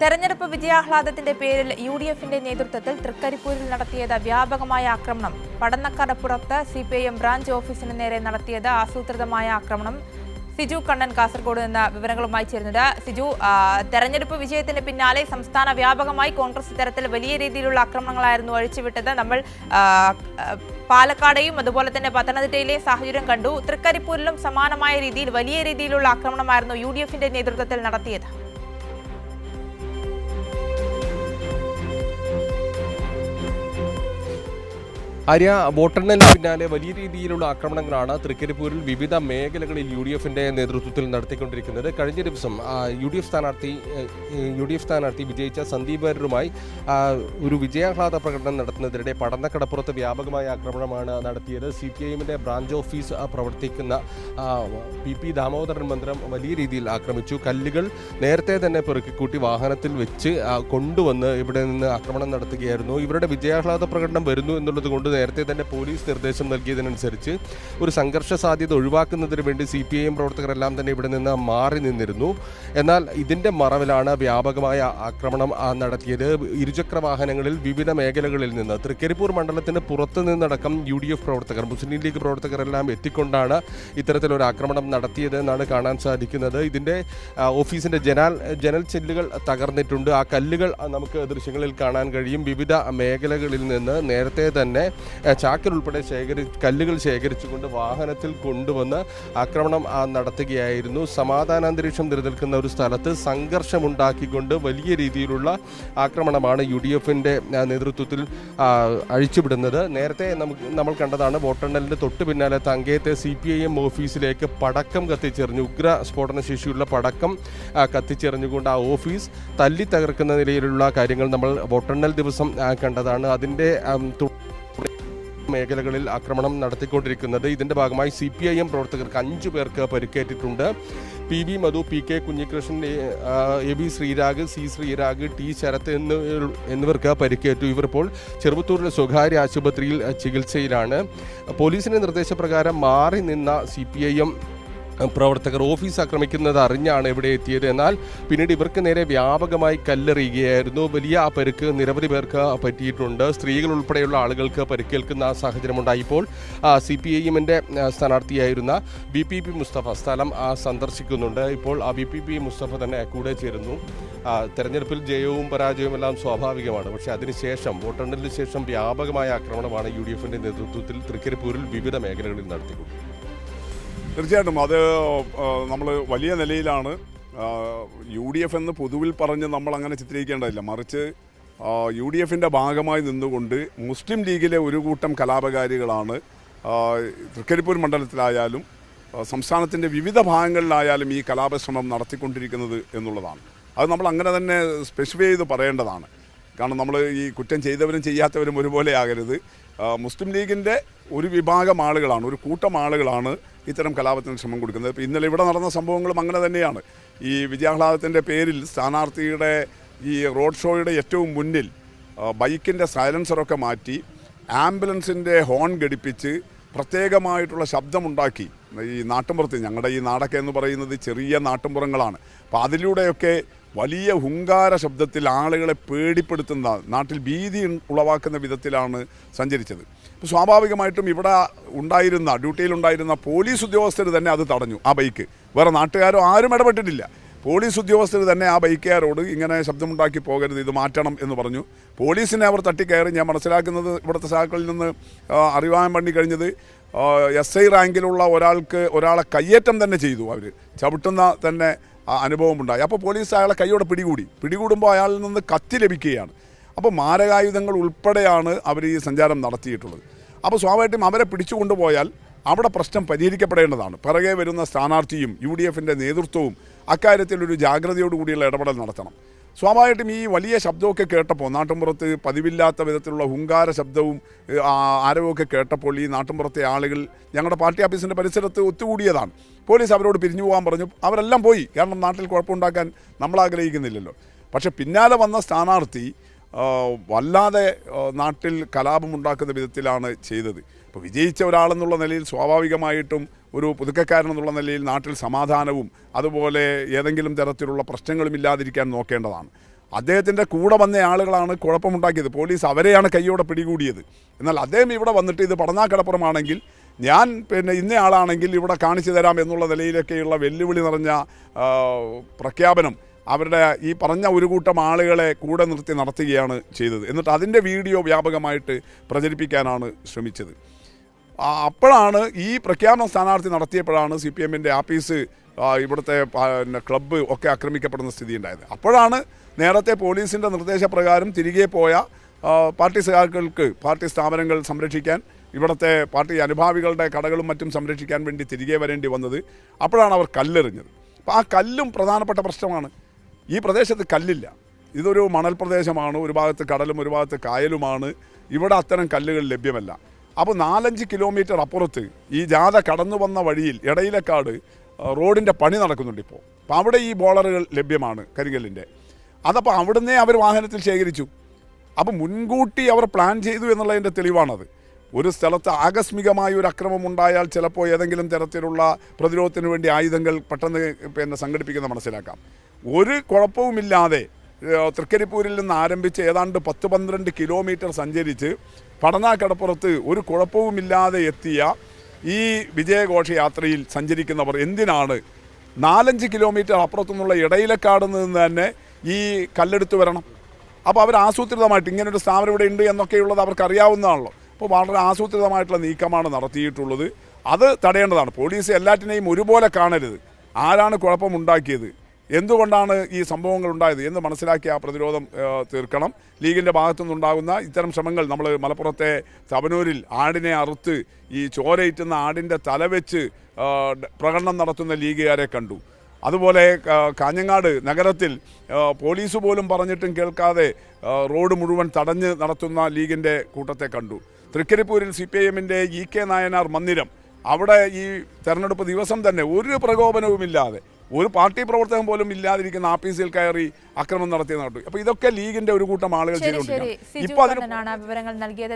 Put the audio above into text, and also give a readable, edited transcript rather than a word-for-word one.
തെരഞ്ഞെടുപ്പ് വിജയാഹ്ലാദത്തിന്റെ പേരിൽ യുഡിഎഫിന്റെ നേതൃത്വത്തിൽ തൃക്കരിപ്പൂരിൽ നടത്തിയത് വ്യാപകമായ ആക്രമണം. പടന്നക്കടപ്പുറത്ത് സിപിഐഎം ബ്രാഞ്ച് ഓഫീസിന് നേരെ നടത്തിയത് ആസൂത്രിതമായ ആക്രമണം. സിജു കണ്ണൻ കാസർഗോഡ് നിന്ന് വിവരങ്ങളുമായി ചേരുന്നുണ്ട്. സിജു, തെരഞ്ഞെടുപ്പ് വിജയത്തിന് പിന്നാലെ സംസ്ഥാന വ്യാപകമായി കോൺഗ്രസ് ഇത്തരത്തിൽ വലിയ രീതിയിലുള്ള ആക്രമണങ്ങളായിരുന്നു അഴിച്ചുവിട്ടത്. നമ്മൾ പാലക്കാടെയും അതുപോലെ തന്നെ പത്തനംതിട്ടയിലെ സാഹചര്യം കണ്ടു. തൃക്കരിപ്പൂരിലും സമാനമായ രീതിയിൽ വലിയ രീതിയിലുള്ള ആക്രമണമായിരുന്നു യുഡിഎഫിന്റെ നേതൃത്വത്തിൽ നടത്തിയത്. ആര്യ, വോട്ടെണ്ണലിന് പിന്നാലെ വലിയ രീതിയിലുള്ള ആക്രമണങ്ങളാണ് തൃക്കരിപ്പൂരിൽ വിവിധ മേഖലകളിൽ യുഡിഎഫിന്റെ നേതൃത്വത്തിൽ നടത്തിക്കൊണ്ടിരിക്കുന്നത്. കഴിഞ്ഞ ദിവസം യു ഡി എഫ് സ്ഥാനാർത്ഥി വിജയിച്ച സന്ദീപ് വാര്യരുമായി ഒരു വിജയാഹ്ലാദ പ്രകടനം നടത്തുന്നതിനിടെ പടന്നക്കടപ്പുറത്ത് വ്യാപകമായ ആക്രമണമാണ് നടത്തിയത്. CPIഎമ്മിന്റെ ബ്രാഞ്ച് ഓഫീസ് പ്രവർത്തിക്കുന്ന PP ദാമോദരൻ മന്ദിരം വലിയ രീതിയിൽ ആക്രമിച്ചു. കല്ലുകൾ നേരത്തെ തന്നെ പെറുക്കിക്കൂട്ടി വാഹനത്തിൽ വെച്ച് കൊണ്ടുവന്ന് ഇവിടെ നിന്ന് ആക്രമണം നടത്തുകയായിരുന്നു. ഇവരുടെ വിജയാഹ്ലാദ പ്രകടനം വരുന്നു എന്നുള്ളത് കൊണ്ട് നേരത്തെ തന്നെ പോലീസ് നിർദ്ദേശം നൽകിയതിനനുസരിച്ച് ഒരു സംഘർഷ സാധ്യത ഒഴിവാക്കുന്നതിന് വേണ്ടി CPIഎം പ്രവർത്തകരെല്ലാം തന്നെ ഇവിടെ നിന്ന് മാറി നിന്നിരുന്നു. എന്നാൽ ഇതിന്റെ മറവിലാണ് വ്യാപകമായ ആക്രമണം നടത്തിയത്. ഇരുചക്ര വാഹനങ്ങളിൽ വിവിധ മേഖലകളിൽ നിന്ന് തൃക്കരിപ്പൂർ മണ്ഡലത്തിന് പുറത്തു നിന്നടക്കം UDF പ്രവർത്തകർ, മുസ്ലിം ലീഗ് പ്രവർത്തകരെല്ലാം എത്തിക്കൊണ്ടാണ് ഇത്തരത്തിലൊരു ആക്രമണം നടത്തിയത് എന്നാണ് കാണാൻ സാധിക്കുന്നത്. ഇതിന്റെ ഓഫീസിന്റെ ജനൽ ചില്ലുകൾ തകർന്നിട്ടുണ്ട്. ആ കല്ലുകൾ നമുക്ക് ദൃശ്യങ്ങളിൽ കാണാൻ കഴിയും. വിവിധ മേഖലകളിൽ നിന്ന് നേരത്തെ തന്നെ ചാക്കിൽ ഉൾപ്പെടെ കല്ലുകൾ ശേഖരിച്ചുകൊണ്ട് വാഹനത്തിൽ കൊണ്ടുവന്ന് ആക്രമണം നടത്തുകയായിരുന്നു. സമാധാനാന്തരീക്ഷം നിലനിൽക്കുന്ന ഒരു സ്ഥലത്ത് സംഘർഷമുണ്ടാക്കിക്കൊണ്ട് വലിയ രീതിയിലുള്ള ആക്രമണമാണ് UDFിന്റെ നേതൃത്വത്തിൽ അഴിച്ചുവിടുന്നത്. നേരത്തെ നമ്മൾ കണ്ടതാണ്. വോട്ടെണ്ണലിന്റെ തൊട്ടു പിന്നാലെ തങ്കയത്തെ CPIഎം ഓഫീസിലേക്ക് പടക്കം കത്തിച്ചെറിഞ്ഞു, ഉഗ്ര സ്ഫോടന ശേഷിയുള്ള പടക്കം കത്തിച്ചെറിഞ്ഞുകൊണ്ട് ആ ഓഫീസ് തല്ലി തകർക്കുന്ന നിലയിലുള്ള കാര്യങ്ങൾ നമ്മൾ വോട്ടെണ്ണൽ ദിവസം കണ്ടതാണ്. അതിൻ്റെ മേഖലകളിൽ ആക്രമണം നടത്തിക്കൊണ്ടിരിക്കുന്നത്. ഇതിന്റെ ഭാഗമായി CPIഎം പ്രവർത്തകർക്ക് 5 പേർക്ക് പരിക്കേറ്റിട്ടുണ്ട്. PV മധു, PK Kunhikrishnan, AB Sreerag, C Sreerag, T Sarath എന്നിവർക്ക് പരിക്കേറ്റു. ഇവരിപ്പോൾ ചെറുവത്തൂരിലെ സ്വകാര്യ ആശുപത്രിയിൽ ചികിത്സയിലാണ്. പോലീസിന്റെ നിർദ്ദേശപ്രകാരം മാറി നിന്ന CPIഎം പ്രവർത്തകർ ഓഫീസ് ആക്രമിക്കുന്നത് അറിഞ്ഞാണ് ഇവിടെ എത്തിയത്. എന്നാൽ പിന്നീട് ഇവർക്ക് നേരെ വ്യാപകമായി കല്ലെറിയുകയായിരുന്നു. വലിയ ആ പരിക്ക് നിരവധി പേർക്ക് പറ്റിയിട്ടുണ്ട്. സ്ത്രീകൾ ഉൾപ്പെടെയുള്ള ആളുകൾക്ക് പരിക്കേൽക്കുന്ന സാഹചര്യമുണ്ടായി. ഇപ്പോൾ CPIഎമ്മിൻ്റെ സ്ഥാനാർത്ഥിയായിരുന്ന VPP മുസ്തഫ സ്ഥലം സന്ദർശിക്കുന്നുണ്ട്. ഇപ്പോൾ ആ VPP മുസ്തഫ തന്നെ കൂടെ ചേരുന്നു. തെരഞ്ഞെടുപ്പിൽ ജയവും പരാജയവും എല്ലാം സ്വാഭാവികമാണ്. പക്ഷേ അതിനുശേഷം വോട്ടെണ്ണലിന് ശേഷം വ്യാപകമായ ആക്രമണമാണ് UDFിൻ്റെ നേതൃത്വത്തിൽ തൃക്കരിപ്പൂരിൽ വിവിധ മേഖലകളിൽ നടത്തിക്കൊണ്ടിരിക്കുന്നത്. തീർച്ചയായിട്ടും അത് നമ്മൾ വലിയ നിലയിലാണ് UDF എന്ന് പൊതുവിൽ പറഞ്ഞ് നമ്മൾ അങ്ങനെ ചിത്രീകരിക്കേണ്ടതില്ല. മറിച്ച് UDFിൻ്റെ ഭാഗമായി നിന്നുകൊണ്ട് മുസ്ലിം ലീഗിലെ ഒരു കൂട്ടം കലാപകാരികളാണ് തൃക്കരിപ്പൂർ മണ്ഡലത്തിലായാലും സംസ്ഥാനത്തിൻ്റെ വിവിധ ഭാഗങ്ങളിലായാലും ഈ കലാപശ്രമം നടത്തിക്കൊണ്ടിരിക്കുന്നത് എന്നുള്ളതാണ്. അത് നമ്മൾ അങ്ങനെ തന്നെ സ്പെസിഫൈ ചെയ്ത് പറയേണ്ടതാണ്. കാരണം നമ്മൾ ഈ കുറ്റം ചെയ്തവരും ചെയ്യാത്തവരും ഒരുപോലെ ആകരുത്. മുസ്ലിം ലീഗിൻ്റെ ഒരു വിഭാഗം ആളുകളാണ്, ഒരു കൂട്ടം ആളുകളാണ് ഇത്തരം കലാപത്തിന് ശ്രമം കൊടുക്കുന്നത്. ഇപ്പോൾ ഇന്നലെ ഇവിടെ നടന്ന സംഭവങ്ങളും അങ്ങനെ തന്നെയാണ്. ഈ വിജയാഹ്ലാദത്തിൻ്റെ പേരിൽ സ്ഥാനാർത്ഥിയുടെ ഈ റോഡ് ഷോയുടെ ഏറ്റവും മുന്നിൽ ബൈക്കിൻ്റെ സൈലൻസറൊക്കെ മാറ്റി ആംബുലൻസിൻ്റെ ഹോൺ ഘടിപ്പിച്ച് പ്രത്യേകമായിട്ടുള്ള ശബ്ദമുണ്ടാക്കി ഈ നാട്ടുമ്പുറത്ത്, ഞങ്ങളുടെ ഈ നാടൊക്കെ എന്ന് പറയുന്നത് ചെറിയ നാട്ടുമ്പുറങ്ങളാണ്. അപ്പോൾ അതിലൂടെയൊക്കെ വലിയ ഹുങ്കാര ശബ്ദത്തിൽ ആളുകളെ പേടിപ്പെടുത്തുന്ന, നാട്ടിൽ ഭീതി ഉളവാക്കുന്ന വിധത്തിലാണ് സഞ്ചരിച്ചത്. അപ്പോൾ സ്വാഭാവികമായിട്ടും ഇവിടെ ഡ്യൂട്ടിയിലുണ്ടായിരുന്ന പോലീസ് ഉദ്യോഗസ്ഥർ തന്നെ അത് തടഞ്ഞു. ആ ബൈക്ക് വേറെ നാട്ടുകാരോ ആരും ഇടപെട്ടിട്ടില്ല. പോലീസ് ഉദ്യോഗസ്ഥർ തന്നെ ആ ബൈക്കുകാരോട് ഇങ്ങനെ ശബ്ദമുണ്ടാക്കി പോകരുത്, ഇത് മാറ്റണം എന്ന് പറഞ്ഞു. പോലീസിനെ അവർ തട്ടിക്കയറി. ഞാൻ മനസ്സിലാക്കുന്നത് ഇവിടുത്തെ സഹാക്കളിൽ നിന്ന് അറിയാൻ വേണ്ടി കഴിഞ്ഞത് SI റാങ്കിലുള്ള ഒരാളെ കയ്യേറ്റം തന്നെ ചെയ്തു. അവർ ചവിട്ടുന്ന തന്നെ അനുഭവമുണ്ടായി. അപ്പോൾ പോലീസ് അയാളെ കൈയോടെ പിടികൂടുമ്പോൾ അയാളിൽ നിന്ന് കത്തി ലഭിക്കുകയാണ്. അപ്പോൾ മാരകായുധങ്ങൾ ഉൾപ്പെടെയാണ് അവർ ഈ സഞ്ചാരം നടത്തിയിട്ടുള്ളത്. അപ്പോൾ സ്വാഭാവികമായിട്ടും അവരെ പിടിച്ചു കൊണ്ടുപോയാൽ അവിടെ പ്രശ്നം പരിഹരിക്കപ്പെടേണ്ടതാണ്. പിറകെ വരുന്ന സ്ഥാനാർത്ഥിയും UDFിൻ്റെ നേതൃത്വവും അക്കാര്യത്തിൽ ഒരു ജാഗ്രതയോടുകൂടിയുള്ള ഇടപെടൽ നടത്തണം. സ്വാഭാവികമായിട്ടും ഈ വലിയ ശബ്ദമൊക്കെ കേട്ടപ്പോൾ, നാട്ടുമ്പുറത്ത് പതിവില്ലാത്ത വിധത്തിലുള്ള ഹുങ്കാര ശബ്ദവും ആരവമൊക്കെ കേട്ടപ്പോൾ ഈ നാട്ടുമ്പുറത്തെ ആളുകൾ ഞങ്ങളുടെ പാർട്ടി ഓഫീസിൻ്റെ പരിസരത്ത് ഒത്തുകൂടിയതാണ്. പോലീസ് അവരോട് പിരിഞ്ഞു പോകാൻ പറഞ്ഞു. അവരെല്ലാം പോയി. കാരണം നാട്ടിൽ കുഴപ്പമുണ്ടാക്കാൻ നമ്മൾ ആഗ്രഹിക്കുന്നില്ലല്ലോ. പക്ഷെ പിന്നാലെ വന്ന സ്ഥാനാർത്ഥി വല്ലാതെ നാട്ടിൽ കലാപമുണ്ടാക്കുന്ന വിധത്തിലാണ് ചെയ്തത്. ഇപ്പോൾ വിജയിച്ച ഒരാളെന്നുള്ള നിലയിൽ സ്വാഭാവികമായിട്ടും ഒരു പുതുക്കക്കാരനെന്നുള്ള നിലയിൽ നാട്ടിൽ സമാധാനവും അതുപോലെ ഏതെങ്കിലും തരത്തിലുള്ള പ്രശ്നങ്ങളും ഇല്ലാതിരിക്കാൻ നോക്കേണ്ടതാണ്. അദ്ദേഹത്തിൻ്റെ കൂടെ വന്ന ആളുകളാണ് കുഴപ്പമുണ്ടാക്കിയത്. പോലീസ് അവരെയാണ് കൈയോടെ പിടികൂടിയത്. എന്നാൽ അദ്ദേഹം ഇവിടെ വന്നിട്ട് ഇത് പടന്നാക്കടപ്പുറമാണെങ്കിൽ ഞാൻ ഇന്ന ആളാണെങ്കിൽ ഇവിടെ കാണിച്ചു തരാം എന്നുള്ള നിലയിലൊക്കെയുള്ള വെല്ലുവിളി നിറഞ്ഞ പ്രഖ്യാപനം അവരുടെ ഈ പറഞ്ഞ ഒരു കൂട്ടം ആളുകളെ കൂടെ നിർത്തി നടത്തുകയാണ് ചെയ്തത്. എന്നിട്ട് അതിൻ്റെ വീഡിയോ വ്യാപകമായിട്ട് പ്രചരിപ്പിക്കാനാണ് ശ്രമിച്ചത്. അപ്പോഴാണ് ഈ പ്രഖ്യാപനം സ്ഥാനാർത്ഥി നടത്തിയപ്പോഴാണ് CPM-ൻ്റെ ആഫീസ് ഇവിടുത്തെ ക്ലബ്ബ് ഒക്കെ ആക്രമിക്കപ്പെടുന്ന സ്ഥിതി ഉണ്ടായത്. അപ്പോഴാണ് നേരത്തെ പോലീസിൻ്റെ നിർദ്ദേശപ്രകാരം തിരികെ പോയ പാർട്ടി സഖാക്കൾക്ക് പാർട്ടി സ്ഥാപനങ്ങൾ സംരക്ഷിക്കാൻ, ഇവിടുത്തെ പാർട്ടി അനുഭാവികളുടെ കടകളും മറ്റും സംരക്ഷിക്കാൻ വേണ്ടി തിരികെ വരേണ്ടി വന്നത്. അപ്പോഴാണ് അവർ കല്ലെറിഞ്ഞത്. അപ്പോൾ ആ കല്ലും പ്രധാനപ്പെട്ട പ്രശ്നമാണ്. ഈ പ്രദേശത്ത് കല്ലില്ല. ഇതൊരു മണൽ പ്രദേശമാണ്. ഒരു ഭാഗത്ത് കടലും ഒരു ഭാഗത്ത് കായലുമാണ്. ഇവിടെ അത്തരം കല്ലുകൾ ലഭ്യമല്ല. അപ്പോൾ 4-5 കിലോമീറ്റർ അപ്പുറത്ത് ഈ ജാഥ കടന്നു വന്ന വഴിയിൽ ഇടയിലക്കാട് റോഡിൻ്റെ പണി നടക്കുന്നുണ്ട് ഇപ്പോൾ. അപ്പോൾ അവിടെ ഈ ബോളറുകൾ ലഭ്യമാണ് കരിങ്കല്ലിൻ്റെ. അതപ്പോൾ അവിടുന്ന് അവർ വാഹനത്തിൽ ശേഖരിച്ചു. അപ്പോൾ മുൻകൂട്ടി അവർ പ്ലാൻ ചെയ്തു എന്നുള്ളതിൻ്റെ തെളിവാണത്. ഒരു സ്ഥലത്ത് ആകസ്മികമായ ഒരു അക്രമം ഉണ്ടായാൽ ചിലപ്പോൾ ഏതെങ്കിലും തരത്തിലുള്ള പ്രതിരോധത്തിന് വേണ്ടി ആയുധങ്ങൾ പെട്ടെന്ന് സംഘടിപ്പിക്കുന്ന മനസ്സിലാക്കാം. ഒരു കുഴപ്പവുമില്ലാതെ തൃക്കരിപ്പൂരിൽ നിന്ന് ആരംഭിച്ച് ഏതാണ്ട് 10-12 കിലോമീറ്റർ സഞ്ചരിച്ച് പടന്നാക്കടപ്പുറത്ത് ഒരു കുഴപ്പവുമില്ലാതെ എത്തിയ ഈ വിജയഘോഷയാത്രയിൽ സഞ്ചരിക്കുന്നവർ എന്തിനാണ് 4-5 കിലോമീറ്റർ അപ്പുറത്തുനിന്നുള്ള ഇടയിലക്കാട് നിന്ന് തന്നെ ഈ കല്ലെടുത്ത് വരണം? അപ്പോൾ അവർ ആസൂത്രിതമായിട്ട് ഇങ്ങനൊരു സ്ഥാപനം ഇവിടെ ഉണ്ട് എന്നൊക്കെയുള്ളത് അവർക്ക് അറിയാവുന്നതാണല്ലോ. അപ്പോൾ വളരെ ആസൂത്രിതമായിട്ടുള്ള നീക്കമാണ് നടത്തിയിട്ടുള്ളത്. അത് തടയേണ്ടതാണ്. പോലീസ് എല്ലാറ്റിനെയും ഒരുപോലെ കാണരുത്. ആരാണ് കുഴപ്പമുണ്ടാക്കിയത്, എന്തുകൊണ്ടാണ് ഈ സംഭവങ്ങൾ ഉണ്ടായത് എന്ന് മനസ്സിലാക്കി ആ പ്രതിരോധം തീർക്കണം. ലീഗിൻ്റെ ഭാഗത്തുനിന്നുണ്ടാകുന്ന ഇത്തരം ശ്രമങ്ങൾ നമ്മൾ മലപ്പുറത്തെ തവനൂരിൽ ആടിനെ അറുത്ത് ഈ ചോരയിറ്റുന്ന ആടിൻ്റെ തലവെച്ച് പ്രകടനം നടത്തുന്ന ലീഗുകാരെ കണ്ടു. അതുപോലെ കാഞ്ഞങ്ങാട് നഗരത്തിൽ പോലീസ് പോലും പറഞ്ഞിട്ടും കേൾക്കാതെ റോഡ് മുഴുവൻ തടഞ്ഞ് നടത്തുന്ന ലീഗിൻ്റെ കൂട്ടത്തെ കണ്ടു. തൃക്കരിപ്പൂരിൽ CPM-ൻ്റെ EK നായനാർ മന്ദിരം, അവിടെ ഈ തെരഞ്ഞെടുപ്പ് ദിവസം തന്നെ ഒരു പ്രകോപനവുമില്ലാതെ ഒരു പാർട്ടി പ്രവർത്തകൻ പോലും ഇല്ലാതിരിക്കുന്ന ആഫീസിൽ കയറി ആക്രമണം നടത്തിയെന്ന് കണ്ടു. അപ്പോൾ ഇതൊക്കെ ലീഗിൻ്റെ ഒരു കൂട്ടം ആളുകൾ ചെയ്തുകൊണ്ടിരിക്കുന്നു. ഇപ്പോൾ വിവരങ്ങൾ നൽകിയത്.